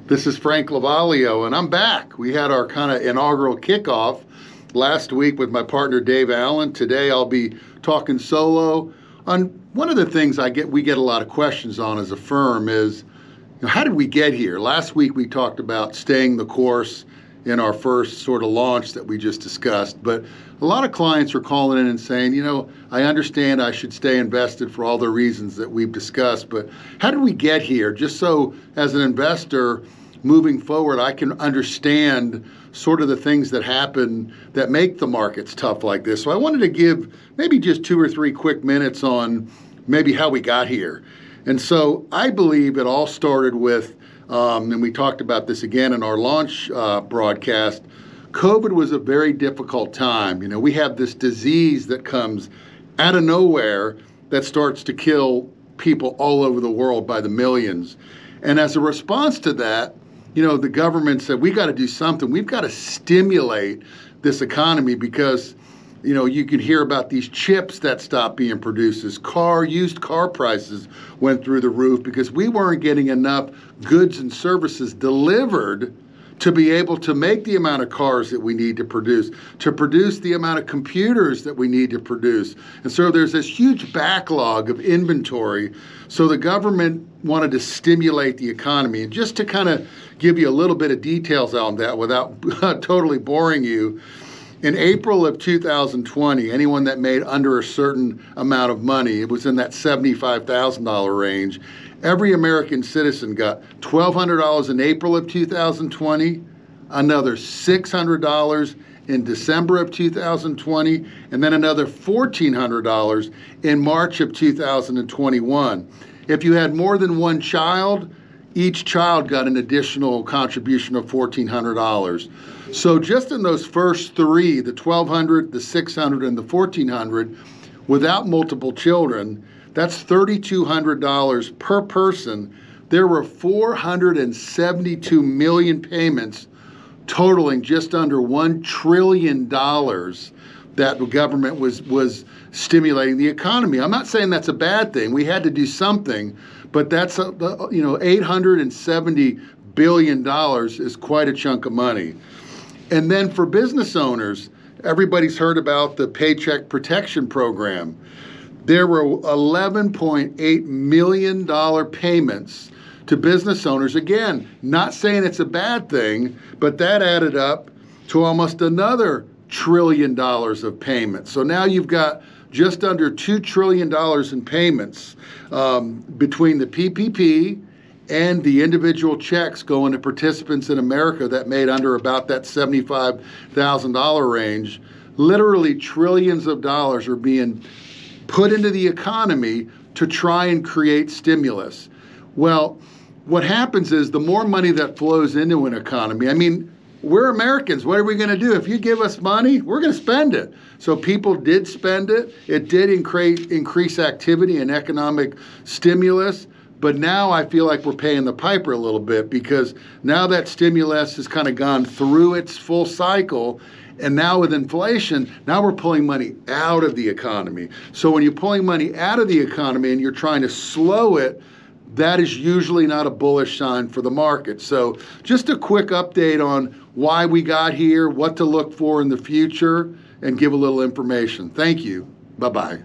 This is Frank Lovaglio, and I'm back. We had our kind of inaugural kickoff last week with my partner Dave Allen. Today I'll be talking solo on one of the things we get a lot of questions on as a firm is, how did we get here? Last week we talked about staying the course in our first sort of launch that we just discussed, but a lot of clients are calling in and saying, I understand I should stay invested for all the reasons that we've discussed, but how did we get here? Just so as an investor moving forward, I can understand sort of the things that happen that make the markets tough like this. So I wanted to give maybe just 2 or 3 quick minutes on maybe how we got here. And so I believe it all started with, and we talked about this again in our launch broadcast, COVID was a very difficult time. We have this disease that comes out of nowhere that starts to kill people all over the world by the millions. And as a response to that, the government said, we got to do something. We've got to stimulate this economy because, you can hear about these chips that stopped being produced. Used car prices went through the roof because we weren't getting enough goods and services delivered to be able to make the amount of cars that we need to produce the amount of computers that we need to produce. And so there's this huge backlog of inventory. So the government wanted to stimulate the economy. And just to kind of give you a little bit of details on that without totally boring you, in April of 2020, anyone that made under a certain amount of money, it was in that $75,000 range, every American citizen got $1,200 in April of 2020, another $600 in December of 2020, and then another $1,400 in March of 2021. If you had more than one child, each child got an additional contribution of $1,400. So just in those first 3, the $1,200, the $600, and the $1,400, without multiple children, that's $3,200 per person. There were 472 million payments totaling just under $1 trillion that the government was stimulating the economy. I'm not saying that's a bad thing. We had to do something, but that's $870 billion is quite a chunk of money. And then for business owners, everybody's heard about the Paycheck Protection Program. There were $11.8 million payments to business owners. Again, not saying it's a bad thing, but that added up to almost another $1 trillion of payments. So now you've got just under $2 trillion in payments between the PPP and the individual checks going to participants in America that made under about that $75,000 range. Literally trillions of dollars are being put into the economy to try and create stimulus. Well, what happens is the more money that flows into an economy, we're Americans. What are we going to do? If you give us money, we're going to spend it. So people did spend it. It did increase activity and economic stimulus. But now I feel like we're paying the piper a little bit because now that stimulus has kind of gone through its full cycle. And now with inflation, now we're pulling money out of the economy. So when you're pulling money out of the economy and you're trying to slow it, that is usually not a bullish sign for the market. So just a quick update on why we got here, what to look for in the future, and give a little information. Thank you. Bye-bye.